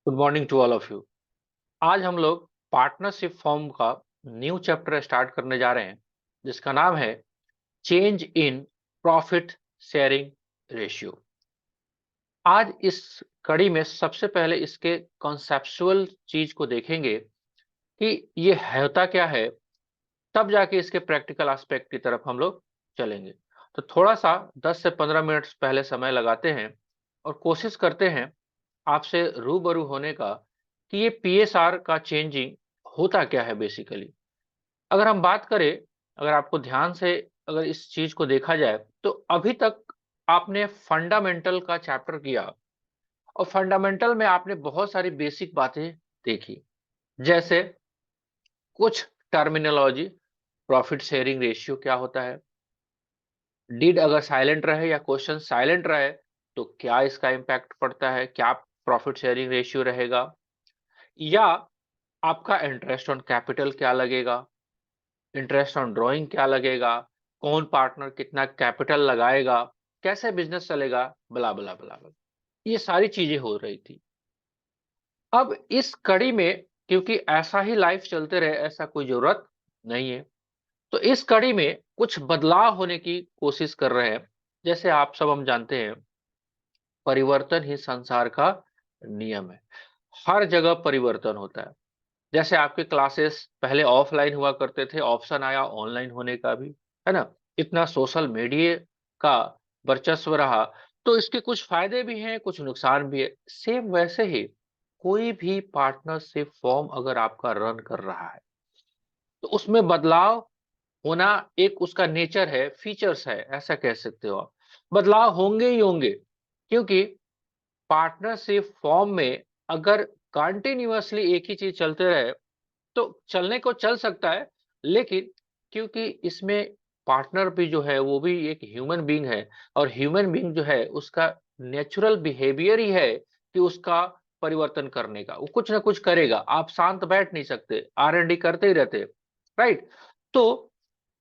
Good morning to all of you. आज हम लोग पार्टनरशिप फॉर्म का न्यू चैप्टर स्टार्ट करने जा रहे हैं जिसका नाम है change in profit sharing ratio. आज इस कड़ी में सबसे पहले इसके कॉन्सेप्चुअल चीज को देखेंगे कि ये होता क्या है, तब जाके इसके प्रैक्टिकल एस्पेक्ट की तरफ हम लोग चलेंगे। तो थोड़ा सा 10 से 15 मिनट पहले समय लगाते हैं और कोशिश करते हैं आपसे रूबरू होने का कि ये पीएसआर का चेंजिंग होता क्या है बेसिकली। अगर हम बात करें, अगर आपको ध्यान से अगर इस चीज को देखा जाए तो अभी तक आपने फंडामेंटल का चैप्टर किया और फंडामेंटल में आपने बहुत सारी बेसिक बातें देखी, जैसे कुछ टर्मिनोलॉजी, प्रॉफिट शेयरिंग रेशियो क्या होता है, डिड अगर साइलेंट रहे या क्वेश्चन साइलेंट रहे तो क्या इसका इम्पैक्ट पड़ता है, क्या प्रॉफिट शेयरिंग रेशियो रहेगा, या आपका इंटरेस्ट ऑन कैपिटल क्या लगेगा, इंटरेस्ट ऑन ड्राइंग क्या लगेगा, कौन पार्टनर कितना कैपिटल लगाएगा, कैसे बिजनेस चलेगा, बला बला बला बला। ये सारी चीजें हो रही थी। अब इस कड़ी में क्योंकि ऐसा ही लाइफ चलते रहे ऐसा कोई जरूरत नहीं है, तो इस कड़ी में कुछ बदलाव होने की कोशिश कर रहे हैं। जैसे आप सब हम जानते हैं, परिवर्तन ही संसार का नियम है। हर जगह परिवर्तन होता है। जैसे आपके क्लासेस पहले ऑफलाइन हुआ करते थे, ऑप्शन आया ऑनलाइन होने का भी, है ना। इतना सोशल मीडिया का वर्चस्व रहा, तो इसके कुछ फायदे भी हैं कुछ नुकसान भी है। सेम वैसे ही कोई भी पार्टनरशिप फॉर्म अगर आपका रन कर रहा है तो उसमें बदलाव होना एक उसका नेचर है, फीचर्स है, ऐसा कह सकते हो आप। बदलाव होंगे ही होंगे, क्योंकि पार्टनरशिप फॉर्म में अगर कंटिन्यूअसली एक ही चीज चलते रहे तो चलने को चल सकता है, लेकिन क्योंकि इसमें पार्टनर भी जो है वो भी एक ह्यूमन बीइंग है, और ह्यूमन बीइंग जो है उसका नेचुरल बिहेवियर ही है कि उसका परिवर्तन करने का, वो कुछ ना कुछ करेगा। आप शांत बैठ नहीं सकते, R&D करते ही रहते, राइट। तो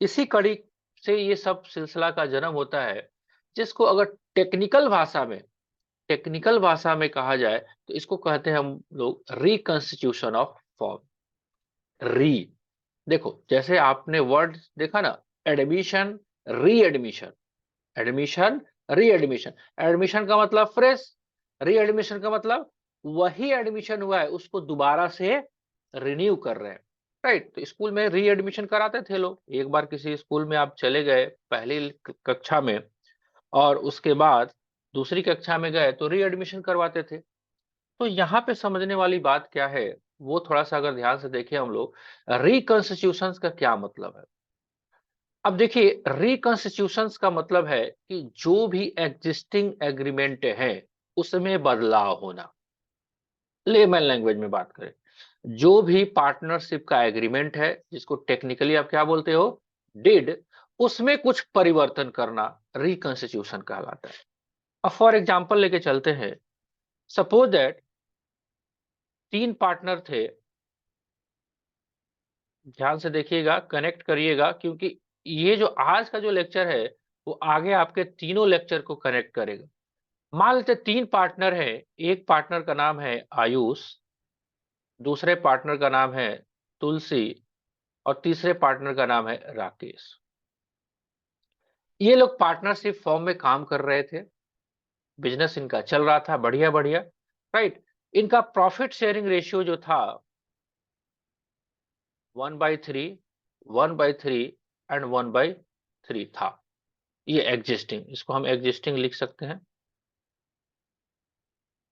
इसी कड़ी से ये सब सिलसिला का जन्म होता है, जिसको अगर टेक्निकल भाषा में टेक्निकल भाषा में कहा जाए तो इसको कहते हैं हम लोग रिकंस्टिट्यूशन ऑफ फॉर्म। री, देखो जैसे आपने वर्ड देखा ना, एडमिशन, री एडमिशन, एडमिशन, री एडमिशन। एडमिशन का मतलब फ्रेश, री एडमिशन का मतलब वही एडमिशन हुआ है उसको दोबारा से रिन्यू कर रहे हैं, राइट। तो स्कूल में री एडमिशन कराते थे लोग। एक बार किसी स्कूल में आप चले गए पहली कक्षा में और उसके बाद दूसरी कक्षा में गए तो री एडमिशन करवाते थे। तो यहाँ पे समझने वाली बात क्या है, वो थोड़ा सा अगर ध्यान से देखें हम लोग, रिकॉन्स्टिट्यूशंस का क्या मतलब है। अब देखिए, रिकॉन्स्टिट्यूशंस का मतलब है कि जो भी एग्जिस्टिंग एग्रीमेंट है उसमें बदलाव होना। लेमन लैंग्वेज में बात करें, जो भी पार्टनरशिप का एग्रीमेंट है जिसको टेक्निकली आप क्या बोलते हो, डिड, उसमें कुछ परिवर्तन करना रिकॉन्स्टिट्यूशन कहलाता है। अब फॉर एग्जांपल लेके चलते हैं। सपोज दैट तीन पार्टनर थे। ध्यान से देखिएगा, कनेक्ट करिएगा, क्योंकि ये जो आज का जो लेक्चर है वो आगे आपके तीनों लेक्चर को कनेक्ट करेगा। मान लेते तीन पार्टनर हैं। एक पार्टनर का नाम है आयुष, दूसरे पार्टनर का नाम है तुलसी, और तीसरे पार्टनर का नाम है राकेश। ये लोग पार्टनरशिप फॉर्म में काम कर रहे थे, बिजनेस इनका चल रहा था बढ़िया बढ़िया, राइट। इनका प्रॉफिट शेयरिंग रेशियो जो था 1/3, 1/3 एंड 1/3 था। ये एग्जिस्टिंग, इसको हम एग्जिस्टिंग लिख सकते हैं।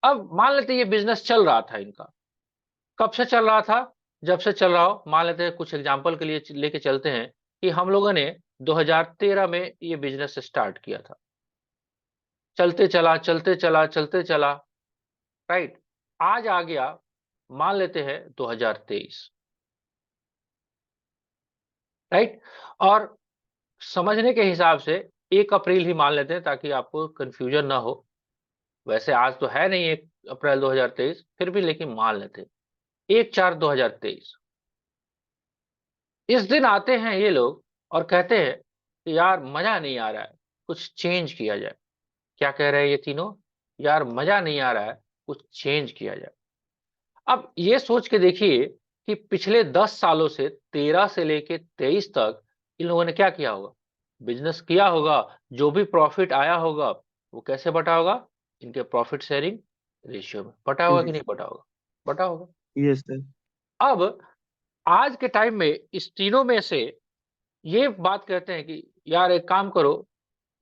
अब मान लेते ये बिजनेस चल रहा था इनका। कब से चल रहा था? जब से चल रहा हो। मान लेते हैं कुछ एग्जांपल के लिए लेके चलते हैं कि हम लोगों ने 2013 में ये बिजनेस स्टार्ट किया था। चलते चला चलते चला चलते चला, राइट। आज आ गया, मान लेते हैं 2023, राइट। और समझने के हिसाब से 1 अप्रैल ही मान लेते हैं ताकि आपको कंफ्यूजन ना हो। वैसे आज तो है नहीं 1 अप्रैल 2023, फिर भी लेकिन मान लेते हैं 1/4/2023। इस दिन आते हैं ये लोग और कहते हैं कि यार मजा नहीं आ रहा है, कुछ चेंज किया जाए। क्या कह रहे हैं ये तीनों? यार मजा नहीं आ रहा है, कुछ चेंज किया जाए। अब ये सोच के देखिए कि पिछले 10 सालों से 13 से लेके 23 तक इन लोगों ने क्या किया होगा, बिजनेस किया होगा। जो भी प्रॉफिट आया होगा वो कैसे बटा होगा, इनके प्रॉफिट शेयरिंग रेशियो में बटा होगा कि नहीं बटा होगा, बटा होगा। Yes sir. अब आज के टाइम में इस तीनों में से ये बात कहते हैं कि यार एक काम करो,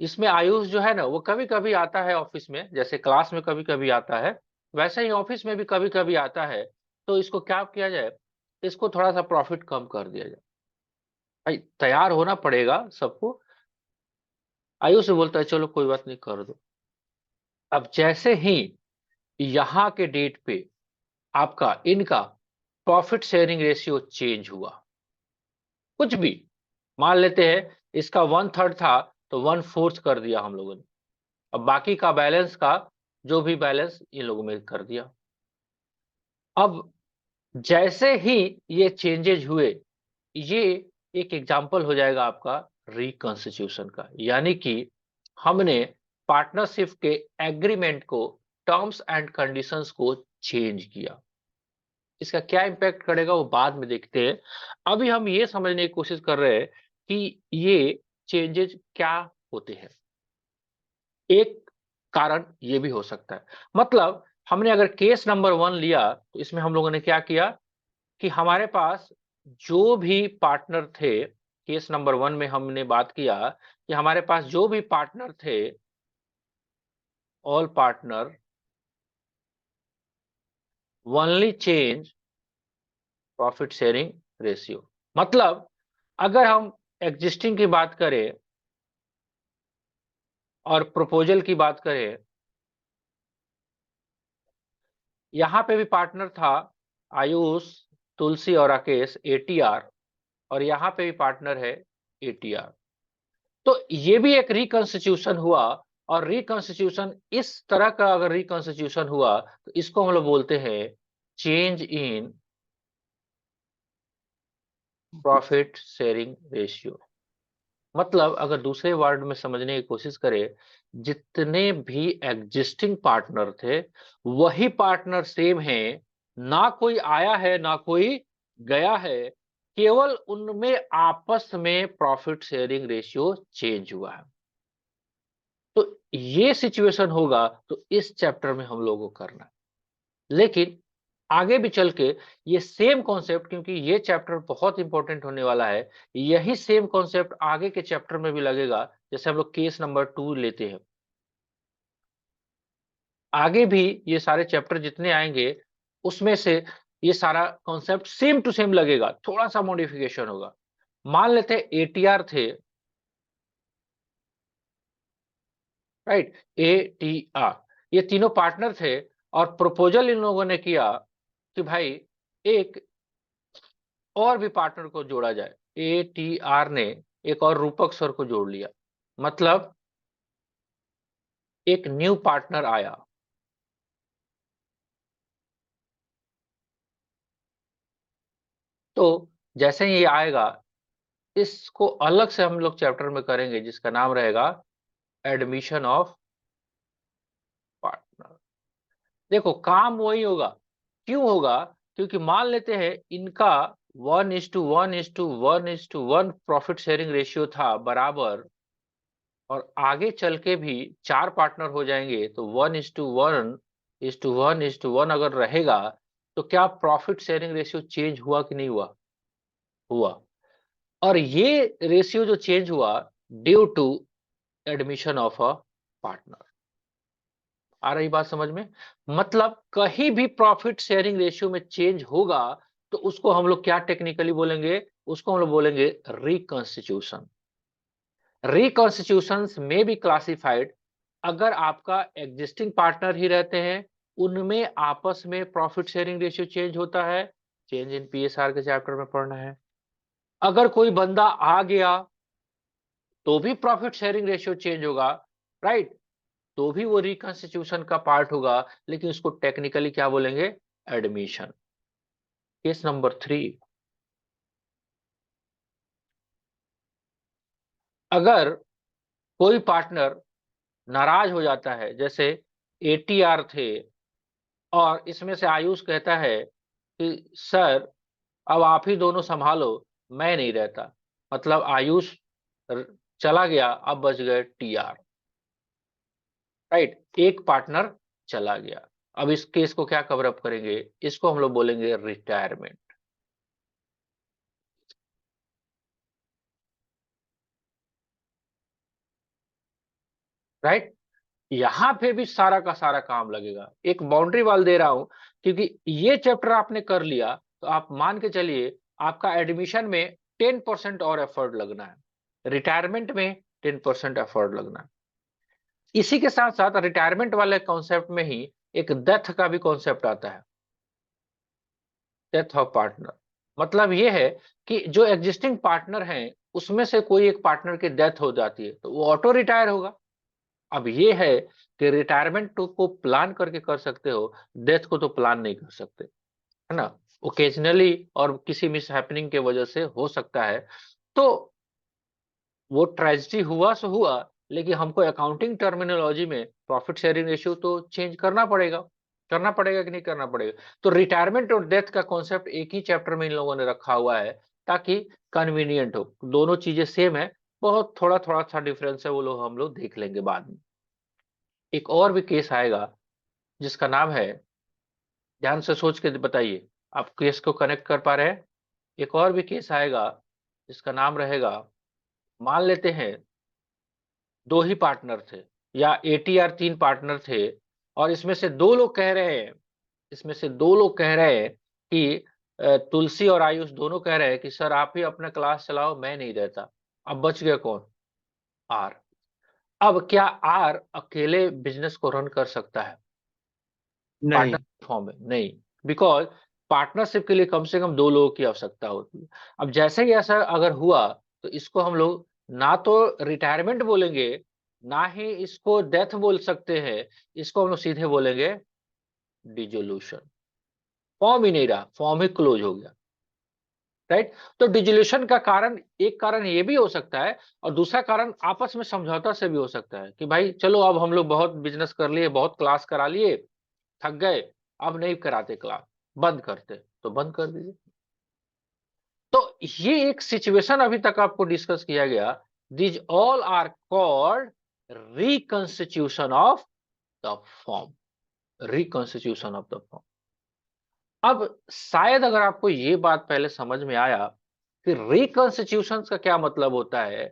इसमें आयुष जो है ना वो कभी कभी आता है ऑफिस में, जैसे क्लास में कभी कभी आता है, वैसे ही ऑफिस में भी कभी कभी आता है। तो इसको क्या किया जाए, इसको थोड़ा सा प्रॉफिट कम कर दिया जाए। भाई तैयार होना पड़ेगा सबको। आयुष से बोलता है चलो कोई बात नहीं कर दो। अब जैसे ही यहाँ के डेट पे आपका इनका प्रॉफिट शेयरिंग रेशियो चेंज हुआ, कुछ भी मान लेते हैं, इसका 1/3 था तो 1/4 कर दिया हम लोगों ने। अब बाकी का बैलेंस का जो भी बैलेंस इन लोगों में कर दिया। अब जैसे ही ये चेंजेज हुए, ये एक एग्जांपल हो जाएगा आपका रिकॉन्स्टिट्यूशन का, यानी कि हमने पार्टनरशिप के एग्रीमेंट को, टर्म्स एंड कंडीशंस को चेंज किया। इसका क्या इंपैक्ट करेगा वो बाद में देखते हैं। अभी हम ये समझने की कोशिश कर रहे हैं कि ये चेंजेज क्या होते हैं। एक कारण ये भी हो सकता है, मतलब हमने अगर केस नंबर 1 लिया तो इसमें हम लोगों ने क्या किया कि हमारे पास जो भी पार्टनर थे, केस नंबर 1 में हमने बात किया कि हमारे पास जो भी पार्टनर थे, all partner only change profit sharing ratio. मतलब अगर हम एग्जिस्टिंग की बात करें और प्रपोजल की बात करें, यहां पे भी पार्टनर था आयुष, तुलसी और राकेश, एटीआर, और यहाँ पे भी पार्टनर है एटीआर। तो ये भी एक रिकॉन्स्टिट्यूशन हुआ। और रिकॉन्स्टिट्यूशन इस तरह का अगर रिकॉन्स्टिट्यूशन हुआ तो इसको हम लोग बोलते हैं change in profit sharing ratio. मतलब अगर दूसरे वर्ड में समझने की कोशिश करें, जितने भी एग्जिस्टिंग पार्टनर थे वही पार्टनर सेम है, ना कोई आया है ना कोई गया है, केवल उनमें आपस में प्रॉफिट शेयरिंग रेशियो चेंज हुआ है। तो ये सिचुएशन होगा तो इस चैप्टर में हम लोगों को करना है। लेकिन आगे भी चल के ये सेम कॉन्सेप्ट, क्योंकि ये चैप्टर बहुत इंपॉर्टेंट होने वाला है, यही सेम कॉन्सेप्ट आगे के चैप्टर में भी लगेगा। जैसे हम लोग केस नंबर 2 लेते हैं, आगे भी ये सारे चैप्टर जितने आएंगे उसमें से ये सारा कॉन्सेप्ट सेम टू सेम लगेगा, थोड़ा सा मॉडिफिकेशन होगा। मान लेते हैं एटीआर थे, राइट, एटीआर, ये तीनों पार्टनर थे और प्रपोजल इन लोगों ने किया कि भाई एक और भी पार्टनर को जोड़ा जाए। एटीआर ने एक और रूपक सर को जोड़ लिया, मतलब एक न्यू पार्टनर आया। तो जैसे ही ये आएगा, इसको अलग से हम लोग चैप्टर में करेंगे जिसका नाम रहेगा एडमिशन ऑफ पार्टनर। देखो काम वही होगा। क्यों होगा, क्योंकि मान लेते हैं इनका 1:1:1:1 प्रॉफिट शेयरिंग रेशियो था बराबर, और आगे चल के भी 4 पार्टनर हो जाएंगे तो 1:1:1:1 अगर रहेगा, तो क्या प्रॉफिट शेयरिंग रेशियो चेंज हुआ कि नहीं हुआ, हुआ। और ये रेशियो जो चेंज हुआ due to admission of a partner. आ रही बात समझ में, मतलब कहीं भी प्रॉफिट शेयरिंग रेशियो में चेंज होगा तो उसको हम लोग क्या टेक्निकली बोलेंगे, उसको हम लोग बोलेंगे रिकॉन्स्टिट्यूशन। रिकॉन्स्टिट्यूशंस में बी क्लासिफाइड, अगर आपका एग्जिस्टिंग पार्टनर ही रहते हैं, उनमें आपस में प्रॉफिट शेयरिंग रेशियो चेंज होता है, चेंज इन पीएसआर के चैप्टर में पढ़ना है। अगर कोई बंदा आ गया तो भी प्रॉफिट शेयरिंग रेशियो चेंज होगा, राइट, तो भी वो रिकॉन्स्टिट्यूशन का पार्ट होगा, लेकिन उसको टेक्निकली क्या बोलेंगे, एडमिशन। केस नंबर 3, अगर कोई पार्टनर नाराज हो जाता है, जैसे एटीआर थे और इसमें से आयुष कहता है कि सर अब आप ही दोनों संभालो, मैं नहीं रहता। मतलब आयुष र- चला गया, अब बच गए टीआर। राइट, एक पार्टनर चला गया। अब इस केस को क्या कवर अप करेंगे, इसको हम लोग बोलेंगे रिटायरमेंट। राइट, यहां पे भी सारा का सारा काम लगेगा। एक बाउंड्री वाल दे रहा हूं, क्योंकि ये चैप्टर आपने कर लिया तो आप मान के चलिए आपका एडमिशन में 10% और एफर्ट लगना है, रिटायरमेंट में 10% एफर्ट लगना है। इसी के साथ साथ रिटायरमेंट वाले कॉन्सेप्ट में ही एक डेथ का भी कॉन्सेप्ट आता है, डेथ ऑफ पार्टनर। मतलब ये है कि जो एग्जिस्टिंग पार्टनर हैं उसमें से कोई एक पार्टनर की डेथ हो जाती है तो वो ऑटो रिटायर होगा। अब ये है कि रिटायरमेंट को प्लान करके कर सकते हो, डेथ को तो प्लान नहीं कर सकते, है ना। ओकेजनली और किसी मिस हैपनिंग के वजह से हो सकता है, तो वो ट्रेजेडी हुआ सो हुआ, लेकिन हमको अकाउंटिंग टर्मिनोलॉजी में प्रॉफिट शेयरिंग रेशियो तो चेंज करना पड़ेगा कि नहीं करना पड़ेगा। तो रिटायरमेंट और डेथ का कॉन्सेप्ट एक ही चैप्टर में इन लोगों ने रखा हुआ है ताकि कन्वीनियंट हो। दोनों चीजें सेम है, बहुत थोड़ा थोड़ा सा डिफरेंस है, वो लोग हम लोग देख लेंगे बाद में। एक और भी केस आएगा जिसका नाम है, ध्यान से सोच के बताइए, आप केस को कनेक्ट कर पा रहे हैं। एक और भी केस आएगा जिसका नाम रहेगा, मान लेते हैं दो ही पार्टनर थे या एटीआर तीन पार्टनर थे, और इसमें से दो लोग कह रहे हैं, इसमें से दो लोग कह रहे हैं कि तुलसी और आयुष दोनों कह रहे हैं कि सर आप ही अपना क्लास चलाओ, मैं नहीं रहता। अब बच गया कौन, आर। अब क्या आर अकेले बिजनेस को रन कर सकता है नहीं। पार्टनर फॉर्म में? नहीं, बिकॉज पार्टनरशिप के लिए कम से कम दो लोगों की आवश्यकता होती है। अब जैसे ही ऐसा अगर हुआ तो इसको हम लोग ना तो रिटायरमेंट बोलेंगे, ना ही इसको डेथ बोल सकते हैं, इसको हम लोग सीधे बोलेंगे डिजोल्यूशन। फॉर्म ही नहीं रहा, फॉर्म ही क्लोज हो गया। राइट, तो डिजोल्यूशन का कारण, एक कारण ये भी हो सकता है, और दूसरा कारण आपस में समझौता से भी हो सकता है कि भाई चलो अब हम लोग बहुत बिजनेस कर लिए, बहुत क्लास करा लिए, थक गए, अब नहीं कराते क्लास, बंद करते, तो बंद कर दीजिए। तो ये एक सिचुएशन अभी तक आपको डिस्कस किया गया। These all are called reconstitution of the firm, reconstitution of the firm. अब शायद अगर आपको ये बात पहले समझ में आया कि रिकंस्टिट्यूशन का क्या मतलब होता है,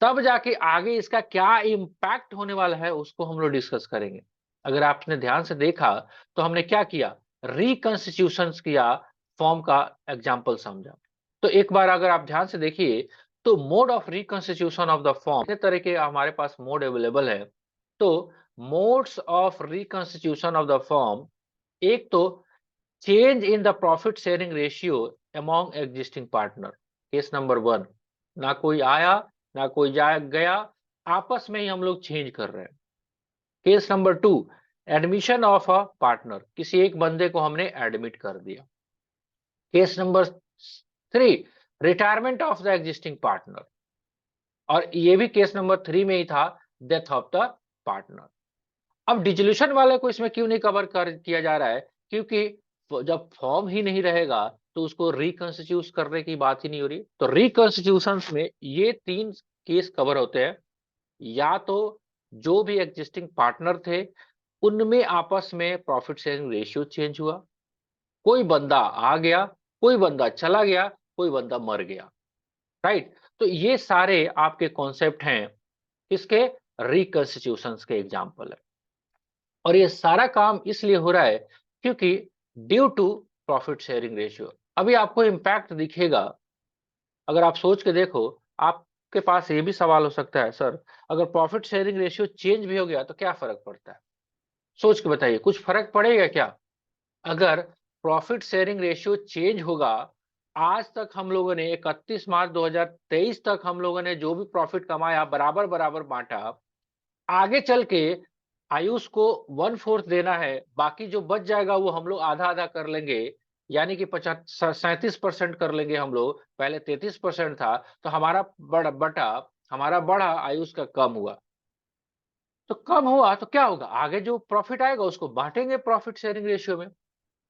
तब जाके आगे इसका क्या इम्पैक्ट होने वाला है उसको हम लोग डिस्कस करेंगे। अगर आपने ध्यान से देखा तो हमने क्या किया, रिकंस्टिट्यूशन किया, फॉर्म का एग्जांपल समझा। तो एक बार अगर आप ध्यान से देखिए तो mode of reconstitution of the form, कितने तरह के हमारे पास मोड अवेलेबल है। तो modes of reconstitution of the form, एक तो change in the profit sharing ratio among existing partner, case number one. ना कोई आया ना कोई जा गया, आपस में ही हम लोग चेंज कर रहे हैं। Case number two, admission of a partner, किसी एक बंदे को हमने एडमिट कर दिया। Case number three, retirement of the existing partner, और ये भी केस नंबर थ्री में ही था, डेथ ऑफ द पार्टनर। अब डिसोल्यूशन वाले को इसमें क्यों नहीं कवर कर किया जा रहा है, क्योंकि जब फॉर्म ही नहीं रहेगा तो उसको रिकंस्टिट्यूट करने की बात ही नहीं हो रही। तो रिकंस्टिट्यूशन में ये तीन केस कवर होते हैं, या तो जो भी एग्जिस्टिंग पार्टनर थे उनमें आपस में प्रॉफिट शेयरिंग रेशियो चेंज हुआ, कोई बंदा आ गया, कोई बंदा चला गया, कोई बंदा मर गया। राइट, तो ये सारे आपके कॉन्सेप्ट हैं किसके, रिकंस्टिट्यूशन के एग्जाम्पल है। और ये सारा काम इसलिए हो रहा है क्योंकि due to profit sharing ratio. अभी आपको इंपैक्ट दिखेगा, अगर आप सोच के देखो, आपके पास ये भी सवाल हो सकता है, सर अगर प्रॉफिट शेयरिंग रेशियो चेंज भी हो गया तो क्या फर्क पड़ता है? सोच के बताइए, कुछ फर्क पड़ेगा क्या? अगर प्रॉफिट शेयरिंग रेशियो चेंज होगा, आज तक हम लोगों ने 31 मार्च 2023 तक हम लोगों ने जो भी प्रॉफिट कमाया बराबर बराबर बांटा, आगे चल के आयुष को 1/4 देना है, बाकी जो बच जाएगा वो हम लोग आधा आधा कर लेंगे, यानी कि 37% कर लेंगे हम लोग, पहले 33% था, तो हमारा बटा, हमारा बढ़ा, आयुष का कम हुआ। तो कम हुआ तो क्या होगा, आगे जो प्रॉफिट आएगा उसको बांटेंगे प्रॉफिट शेयरिंग रेशियो में।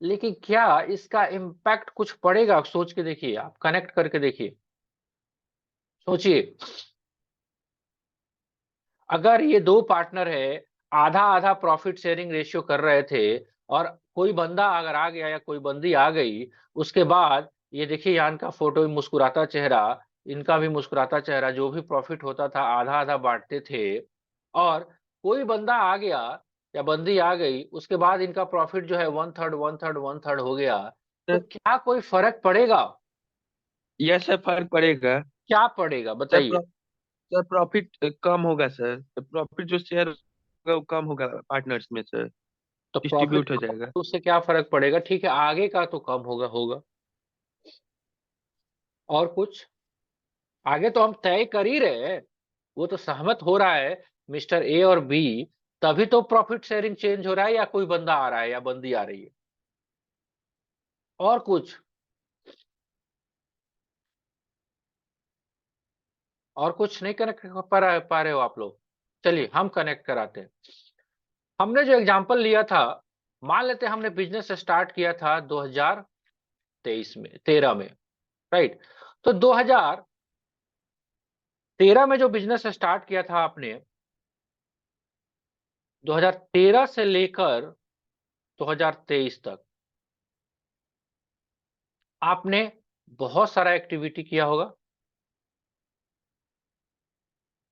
लेकिन क्या इसका इम्पैक्ट कुछ पड़ेगा? सोच के देखिए, आप कनेक्ट करके देखिए, सोचिए। अगर ये दो पार्टनर है, आधा आधा प्रॉफिट शेयरिंग रेशियो कर रहे थे, और कोई बंदा अगर आ गया या कोई बंदी आ गई, उसके बाद ये देखिए यान का फोटो, मुस्कुराता चेहरा, इनका भी मुस्कुराता चेहरा, जो भी प्रॉफिट होता था आधा आधा बांटते थे, और कोई बंदा आ गया या बंदी आ गई, उसके बाद इनका प्रॉफिट जो है one third one third one third हो गया, तो सर, क्या कोई फर्क पड़ेगा? यस सर, फर्क पड़ेगा। क्या पड़ेगा सर बताइए? सर, प्रॉफिट कम होगा सर। प्रॉफिट जो शेयर होगा वो कम होगा पार्टनर्स में सर। तो प्रॉफिट डिस्ट्रीब्यूट हो जाएगा। तो उससे क्या फर्क पड़ेगा? ठीक है, आगे का तो कम होगा होगा। और कुछ? आगे तो हम तय कर ही रहे हैं, वो तो सहमत हो रहा है मिस्टर ए और बी, तभी तो प्रॉफिट शेयरिंग चेंज हो रहा है, या कोई बंदा आ रहा है या बंदी आ रही है। और कुछ? और कुछ नहीं कनेक्ट कर पा रहे हो आप लोग? चलिए हम कनेक्ट कराते हैं। हमने जो एग्जांपल लिया था, मान लेते हैं हमने बिजनेस स्टार्ट किया था 2023 में, 13 में, राइट? तो 2013 में जो बिजनेस स्टार्ट किया था आपने, 2013 से लेकर 2023 तक आपने बहुत सारा एक्टिविटी किया होगा,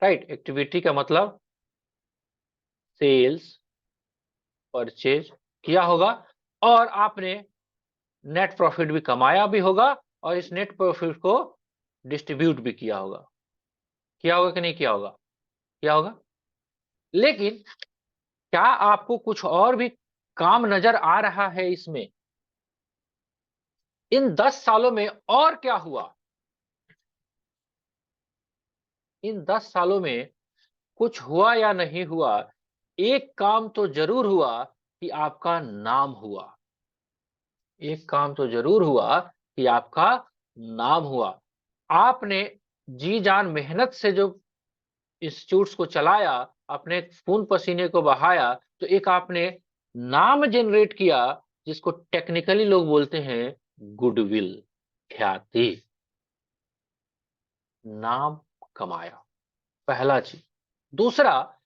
राइट? एक्टिविटी का मतलब सेल्स, परचेज किया होगा, और आपने नेट प्रॉफिट भी कमाया भी होगा, और इस नेट प्रॉफिट को डिस्ट्रीब्यूट भी किया होगा कि नहीं किया होगा? किया होगा। लेकिन क्या आपको कुछ और भी काम नजर आ रहा है इसमें? इन 10 सालों में और क्या हुआ? इन 10 सालों में कुछ हुआ या नहीं हुआ? एक काम तो जरूर हुआ कि आपका नाम हुआ। एक काम तो जरूर हुआ कि आपका नाम हुआ। आपने जी जान मेहनत से जो इंस्टीट्यूट्स को चलाया, अपने खून पसीने को बहाया, तो एक आपने नाम जनरेट किया, जिसको टेक्निकली लोग बोलते हैं गुडविल, ख्याति। नाम कमाया, पहला चीज। दूसरा,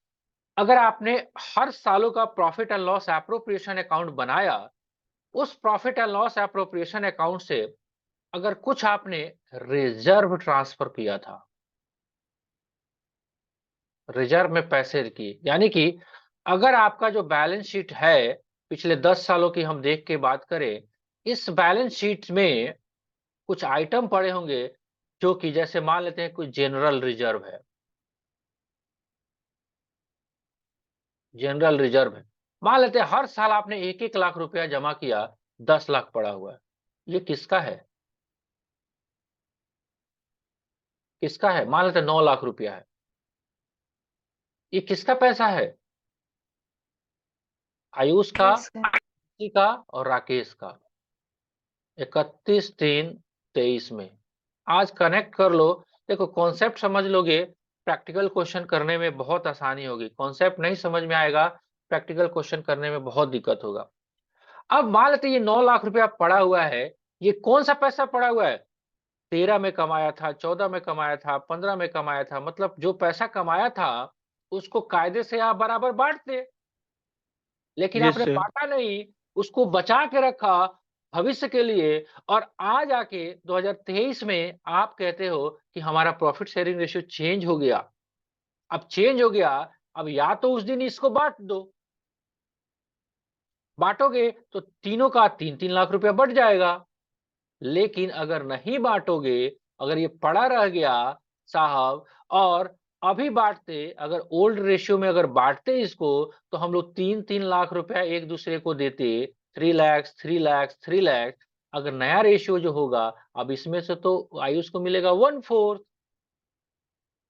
अगर आपने हर सालों का profit and loss appropriation account बनाया, उस profit and loss appropriation account से अगर कुछ आपने रिजर्व ट्रांसफर किया था, रिजर्व में पैसे किए, यानी कि अगर आपका जो बैलेंस शीट है पिछले 10 सालों की हम देख के बात करें, इस बैलेंस शीट में कुछ आइटम पड़े होंगे, जो कि जैसे मान लेते हैं कुछ जनरल रिजर्व है, जनरल रिजर्व है। मान लेते हैं हर साल आपने 1-1 लाख रुपया जमा किया, 10 लाख पड़ा हुआ है। ये किसका है? किसका है? मान लेते हैं 9 लाख रुपया है। ये किसका पैसा है? आयुष का, केस है। किसी का, और राकेश का। 31/3/23 में। आज कनेक्ट कर लो। देखो, कॉन्सेप्ट समझ लोगे, प्रैक्टिकल क्वेश्चन करने में बहुत आसानी होगी। कॉन्सेप्ट नहीं समझ में आएगा, प्रैक्टिकल क्वेश्चन करने में बहुत दिक्कत होगा। अब मान लेते ये 9 लाख रुपया पड़ा हुआ है। ये कौन सा पैसा पड़ा हुआ है? 13 में कमाया था, 14 में कमाया था, 15 में कमाया था। मतलब जो पैसा कमाया था, उसको कायदे से आप बराबर बांटते, लेकिन यस आपने सर। बांटा नहीं, उसको बचा के रखा भविष्य के लिए। और आज आके 2023 में आप कहते हो कि हमारा प्रॉफिट शेयरिंग रेशियो चेंज हो गया। अब चेंज हो गया, अब या तो उस दिन इसको बांट दो, बांटोगे तो तीनों का 3-3 लाख रुपया बढ़ जाएगा। लेकिन अगर नहीं बांटोगे, अगर ये पड़ा रह गया साहब, और अभी बांटते, अगर ओल्ड रेशियो में अगर बांटते इसको, तो हम लोग 3-3 लाख रुपया एक दूसरे को देते, 3 लाख 3 लाख 3 लाख। अगर नया रेशियो जो होगा, अब इसमें से तो आयुष को मिलेगा 1/4।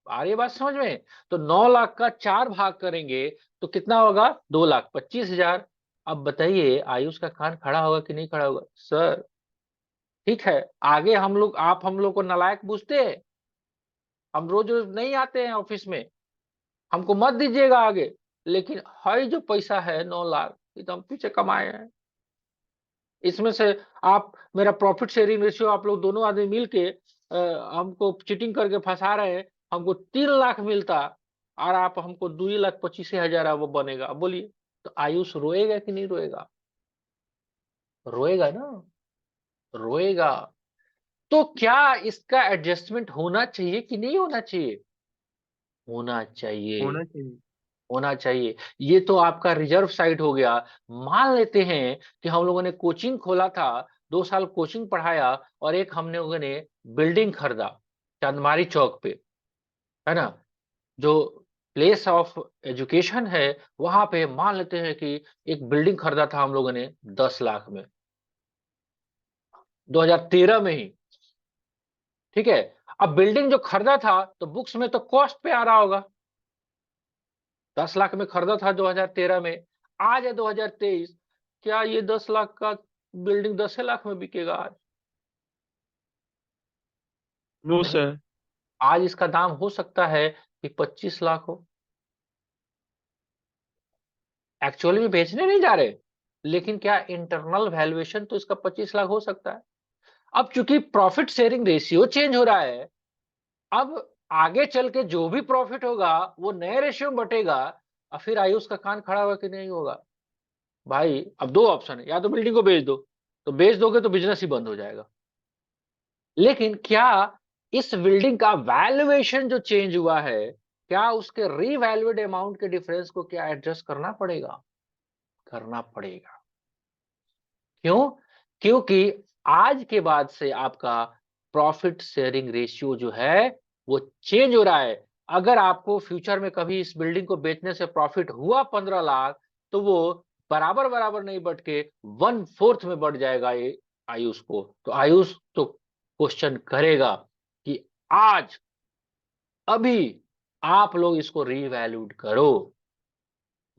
आ रही है बात समझ में? तो 9 लाख का 4 भाग करेंगे तो कितना होगा? 2,25,000। अब बताइए, आयुष का कान खड़ा होगा कि नहीं खड़ा होगा? सर ठीक है, आगे हम लोग, आप हम लोग को नालायक पूछते हैं, हम रोज रोज नहीं आते हैं ऑफिस में, हमको मत दीजिएगा आगे। लेकिन है जो पैसा है 9 लाख, ये तो हम पीछे कमाए हैं। इसमें से आप मेरा प्रॉफिट शेयरिंग रेशियो आप लोग दोनों आदमी मिल के हमको चीटिंग करके फंसा रहे हैं, हमको 3 लाख मिलता और आप हमको 2,25,000 वो बनेगा। अब बोलिए, तो आयुष रोएगा कि नहीं रोएगा? रोएगा ना, रोएगा। तो क्या इसका एडजस्टमेंट होना चाहिए कि नहीं होना चाहिए? होना चाहिए, होना चाहिए। होना चाहिए। ये तो आपका रिजर्व साइड हो गया। मान लेते हैं कि हम लोगों ने कोचिंग खोला था, 2 साल कोचिंग पढ़ाया और एक हम लोगों ने बिल्डिंग खरीदा चांदमारी चौक पे, है ना, जो प्लेस ऑफ एजुकेशन है, वहां पे मान लेते हैं कि एक बिल्डिंग खरीदा था हम लोगों ने 10 लाख में, 2013 में ही। ठीक है, अब बिल्डिंग जो खरीदा था तो बुक्स में तो कॉस्ट पे आ रहा होगा, 10 लाख में खरीदा था 2013 में, आज है 2023, क्या ये 10 लाख का बिल्डिंग 10 लाख में बिकेगा आज? नो नहीं। सर। आज इसका दाम हो सकता है कि 25 लाख हो। एक्चुअली में बेचने नहीं जा रहे, लेकिन क्या इंटरनल वैल्यूएशन तो इसका 25 लाख हो सकता है। अब चूंकि प्रॉफिट शेयरिंग रेशियो चेंज हो रहा है, अब आगे चल के जो भी प्रॉफिट होगा वो नए रेशियो में बटेगा, और फिर आयुष का कान खड़ा होगा कि नहीं होगा? भाई अब दो ऑप्शन है, या तो बिल्डिंग को बेच दो, तो बेच दोगे तो बिजनेस ही बंद हो जाएगा। लेकिन क्या इस बिल्डिंग का वैल्यूएशन जो चेंज हुआ है, क्या उसके रीवैल्यूड अमाउंट के डिफरेंस को क्या एडजस्ट करना पड़ेगा? करना पड़ेगा। क्यों? क्योंकि आज के बाद से आपका प्रॉफिट शेयरिंग रेशियो जो है वो चेंज हो रहा है। अगर आपको फ्यूचर में कभी इस बिल्डिंग को बेचने से प्रॉफिट हुआ 15 लाख, तो वो बराबर बराबर नहीं बढ़ के 1/4 में बढ़ जाएगा ये आयुष को। तो आयुष तो क्वेश्चन करेगा कि आज अभी आप लोग इसको रीवैल्यूड करो।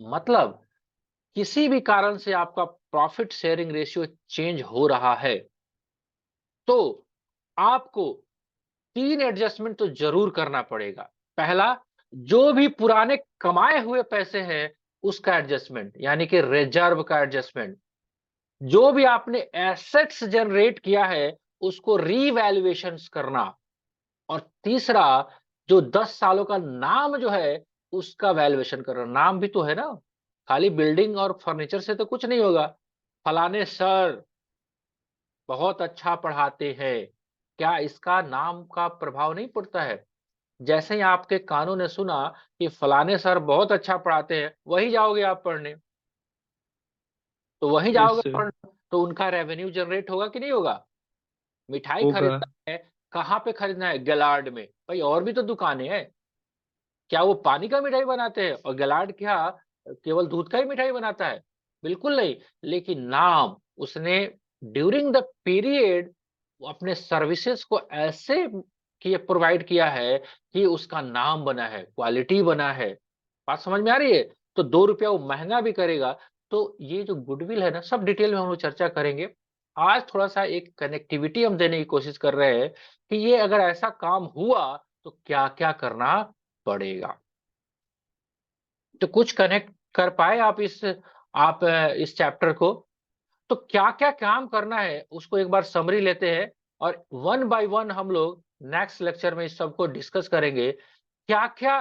मतलब किसी भी कारण से आपका प्रॉफिट शेयरिंग रेशियो चेंज हो रहा है, तो आपको 3 एडजस्टमेंट तो जरूर करना पड़ेगा। पहला, जो भी पुराने कमाए हुए पैसे हैं उसका एडजस्टमेंट, यानी कि रिजर्व का एडजस्टमेंट। जो भी आपने एसेट्स जनरेट किया है उसको रीवैल्यूएशन करना। और तीसरा, जो 10 सालों का नाम जो है उसका वैल्यूएशन करना। नाम भी तो है ना, खाली बिल्डिंग और फर्नीचर से तो कुछ नहीं होगा। फलाने सर बहुत अच्छा पढ़ाते हैं, क्या इसका नाम का प्रभाव नहीं पड़ता है? जैसे ही आपके कानों ने सुना कि फलाने सर बहुत अच्छा पढ़ाते हैं, वही जाओगे आप पढ़ने। तो वही यस जाओगे सर। पढ़ने, तो उनका रेवेन्यू जनरेट होगा कि नहीं होगा? मिठाई होगा। खरीदना है, कहाँ पे खरीदना है? गैलार्ड में। भाई और भी तो दुकानें हैं, क्या वो पानी का मिठाई बनाते हैं? और गैलार्ड क्या केवल दूध का ही मिठाई बनाता है? बिल्कुल नहीं। लेकिन नाम उसने ड्यूरिंग द पीरियड अपने सर्विसेज को ऐसे किए प्रोवाइड किया है कि उसका नाम बना है, क्वालिटी बना है। बात समझ में आ रही है? तो 2 रुपया वो महंगा भी करेगा। तो ये जो गुडविल है ना, सब डिटेल में हम लोग चर्चा करेंगे। आज थोड़ा सा एक कनेक्टिविटी हम देने की कोशिश कर रहे हैं कि ये अगर ऐसा काम हुआ तो क्या क्या करना पड़ेगा। तो कुछ कनेक्ट कर पाए आप इस चैप्टर को? तो क्या क्या काम करना है उसको एक बार समरी लेते हैं, और वन बाय वन हम लोग नेक्स्ट लेक्चर में इस सबको डिस्कस करेंगे। क्या क्या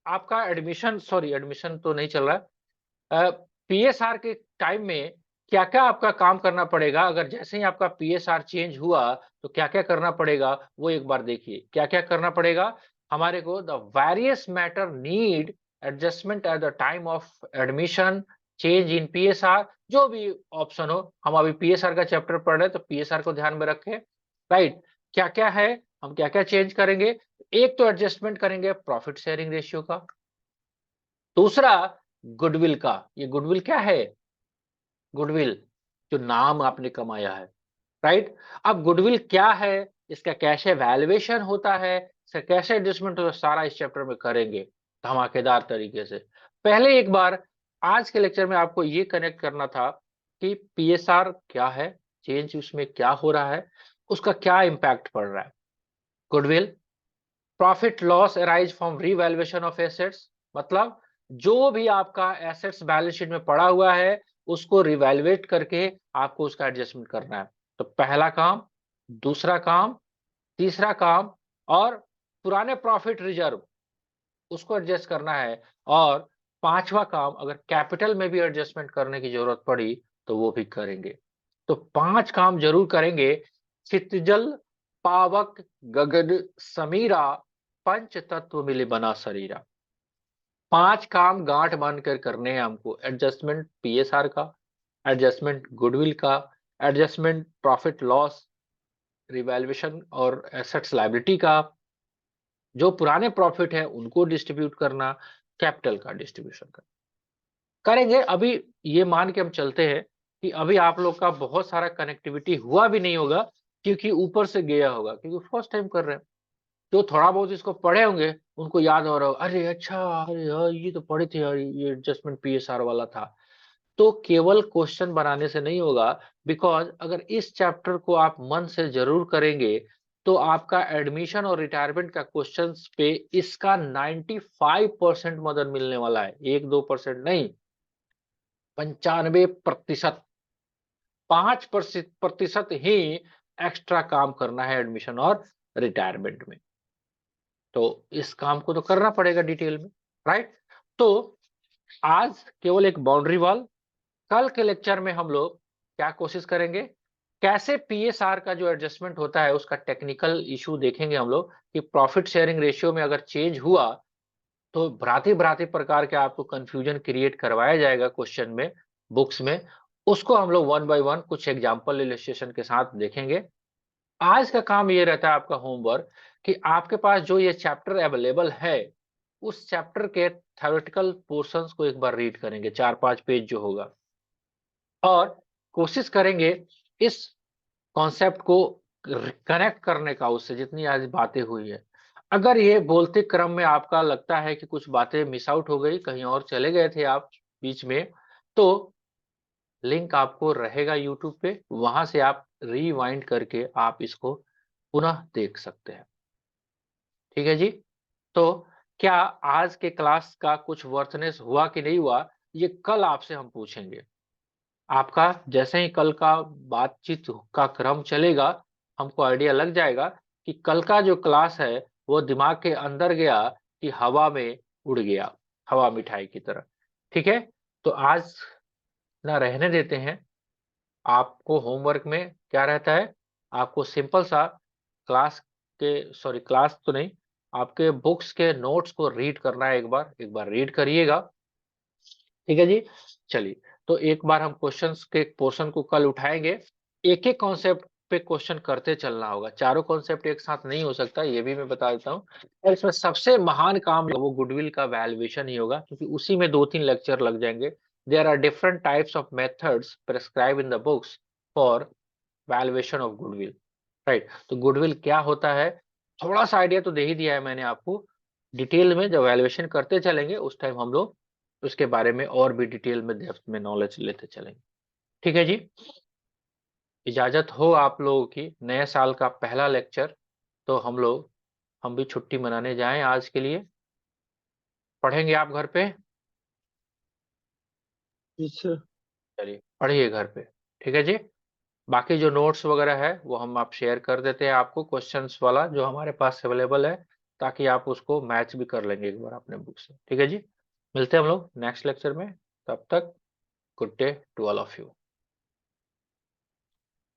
आपका एडमिशन तो नहीं चल रहा, पीएसआर के टाइम में क्या क्या आपका काम करना पड़ेगा? अगर जैसे ही आपका पीएसआर चेंज हुआ तो क्या क्या करना पड़ेगा, वो एक बार देखिए। क्या क्या करना पड़ेगा हमारे को? The various matter need adjustment at the time of admission, change in PSR, जो भी ऑप्शन हो। हम अभी पीएसआर का चैप्टर पढ़ रहे हैं तो पीएसआर को ध्यान में रखें। राइट, क्या क्या है, हम क्या क्या चेंज करेंगे? एक तो एडजस्टमेंट करेंगे प्रॉफिट शेयरिंग रेशियो का। दूसरा, गुडविल का। ये गुडविल क्या है? गुडविल जो नाम आपने कमाया है। राइट, अब गुडविल क्या है, इसका कैसे वैल्यूएशन होता है, इसका कैसे एडजस्टमेंट होता है, सारा इस चैप्टर में करेंगे धमाकेदार तरीके से। पहले एक बार आज के लेक्चर में आपको ये कनेक्ट करना था कि पीएसआर क्या है, चेंज उसमें क्या हो रहा है, उसका क्या इंपैक्ट पड़ रहा है। Goodwill, profit loss arise from revaluation of assets. मतलब जो भी आपका एसेट्स बैलेंस शीट में पड़ा हुआ है उसको रिवैल्यूएट करके आपको उसका एडजस्टमेंट करना है। तो पहला काम, दूसरा काम, तीसरा काम और पुराने प्रॉफिट रिजर्व उसको एडजस्ट करना है, और पांचवा काम अगर कैपिटल में भी एडजस्टमेंट करने की जरूरत पड़ी तो वो भी करेंगे। तो पांच काम जरूर करेंगे। चितजल पावक गगन समीरा, पंच तत्व मिले बना शरीरा। पांच काम गांठ बांध कर करने हैं हमको। एडजस्टमेंट पीएसआर का, एडजस्टमेंट गुडविल का, एडजस्टमेंट प्रॉफिट लॉस रिवैल्यूएशन और एसेट्स लायबिलिटी का, जो पुराने प्रॉफिट है उनको डिस्ट्रीब्यूट करना, कैपिटल का डिस्ट्रीब्यूशन करना करेंगे। अभी ये मान के हम चलते हैं कि अभी आप लोग का बहुत सारा कनेक्टिविटी हुआ भी नहीं होगा, क्योंकि ऊपर से गया होगा, क्योंकि फर्स्ट टाइम कर रहे हैं। जो थोड़ा बहुत इसको पढ़े होंगे उनको याद हो रहा होगा, अरे अच्छा, अरे यार ये तो पढ़े थे यार, ये एडजस्टमेंट पीएसआर वाला था। तो केवल क्वेश्चन बनाने से नहीं होगा, बिकॉज अगर इस चैप्टर को आप मन से जरूर करेंगे तो आपका एडमिशन और रिटायरमेंट का क्वेश्चंस पे इसका 95% मदद मिलने वाला है। 1-2% नहीं, 95%, 5% ही एक्स्ट्रा काम करना है एडमिशन और रिटायरमेंट में। तो इस काम को तो करना पड़ेगा डिटेल में, राइट। तो आज केवल एक बाउंड्री वॉल। कल के लेक्चर में हम लोग क्या कोशिश करेंगे, कैसे पीएसआर का जो एडजस्टमेंट होता है उसका टेक्निकल इशू देखेंगे हम लोग, कि प्रॉफिट शेयरिंग रेशियो में अगर चेंज हुआ तो भ्रांति भ्रांति प्रकार के आपको कंफ्यूजन क्रिएट करवाया जाएगा क्वेश्चन में, बुक्स में। उसको हम लोग वन बाय वन कुछ एग्जांपल इलस्ट्रेशन के साथ देखेंगे। आज का काम ये रहता है आपका होमवर्क, कि आपके पास जो ये चैप्टर अवेलेबल है उस चैप्टर के थ्योरेटिकल पोर्शंस को एक बार रीड करेंगे, 4-5 पेज जो होगा, और कोशिश करेंगे इस कॉन्सेप्ट को कनेक्ट करने का उससे, जितनी आज बातें हुई है। अगर ये बोलते क्रम में आपका लगता है कि कुछ बातें मिस आउट हो गई, कहीं और चले गए थे आप बीच में, तो लिंक आपको रहेगा यूट्यूब पे, वहां से आप रिवाइंड करके आप इसको पुनः देख सकते हैं। ठीक है जी। तो क्या आज के क्लास का कुछ वर्थनेस हुआ कि नहीं हुआ, ये कल आपसे हम पूछेंगे। आपका जैसे ही कल का बातचीत का क्रम चलेगा, हमको आइडिया लग जाएगा कि कल का जो क्लास है वो दिमाग के अंदर गया कि हवा में उड़ गया, हवा मिठाई की तरह। ठीक है। तो आज ना रहने देते हैं। आपको होमवर्क में क्या रहता है, आपको सिंपल सा क्लास के, सॉरी क्लास तो नहीं, आपके बुक्स के नोट्स को रीड करना है। एक बार रीड करिएगा। ठीक है जी। चलिए, तो एक बार हम क्वेश्चंस के पोर्शन को कल उठाएंगे। एक एक कॉन्सेप्ट पे क्वेश्चन करते चलना होगा, चारों कॉन्सेप्ट एक साथ नहीं हो सकता, ये भी मैं बता देता हूँ। और इसमें सबसे महान काम वो गुडविल का वैल्यूएशन ही होगा, क्योंकि उसी में 2-3 लेक्चर लग जाएंगे। There are different types of methods prescribe in the books for valuation of goodwill, right. तो गुडविल क्या होता है, थोड़ा सा आइडिया तो दे ही दिया है मैंने आपको। डिटेल में जब वैल्यूएशन करते चलेंगे उस टाइम हम लोग उसके बारे में और भी डिटेल में डेप्थ में नॉलेज लेते चलेंगे। ठीक है जी। इजाजत हो आप लोगों की, नए साल का पहला लेक्चर। तो हम भी छुट्टी मनाने जाएं आज के लिए। पढ़ेंगे आप घर पे? अच्छा। चलिए पढ़िए घर पे। ठीक है जी। बाकी जो नोट्स वगैरह है वो हम आप शेयर कर देते हैं आपको, क्वेश्चंस वाला जो हमारे पास अवेलेबल है, ताकि आप उसको मैच भी कर लेंगे एक बार अपने बुक से। ठीक है जी। मिलते हैं हम लोग नेक्स्ट लेक्चर में। तब तक good day to all of you.